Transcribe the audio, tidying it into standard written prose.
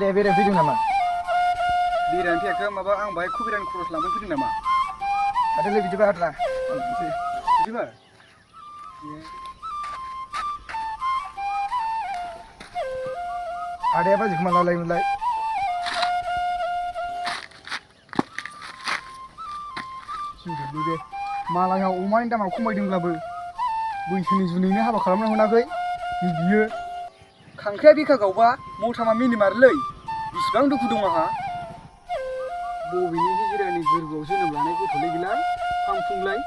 आदाया बेरायनो फैदों नामा? बेरायनो फैयाखै माबा आं बाहाय खबिरानि खरस लांनो फैदों नामा? आदायालाय बिदिबा आद्रा बिदिबा आदाया बाजैखौ माला लायोमोनलाय? जोंनि बे मालायाव अमानि दामा खमायदोंब्लाबो बैसोनि जुनैनो हाबा खालामनो मोनाखै बियो खांख्राइया बिखा गावबा मथामा मिनिमारोलै बिसिबां दुखु दं आंहा बबेनि हिजिरानि गोरबोआव जोनोम लानाय गथ'लै बेलाय फांफुंलाय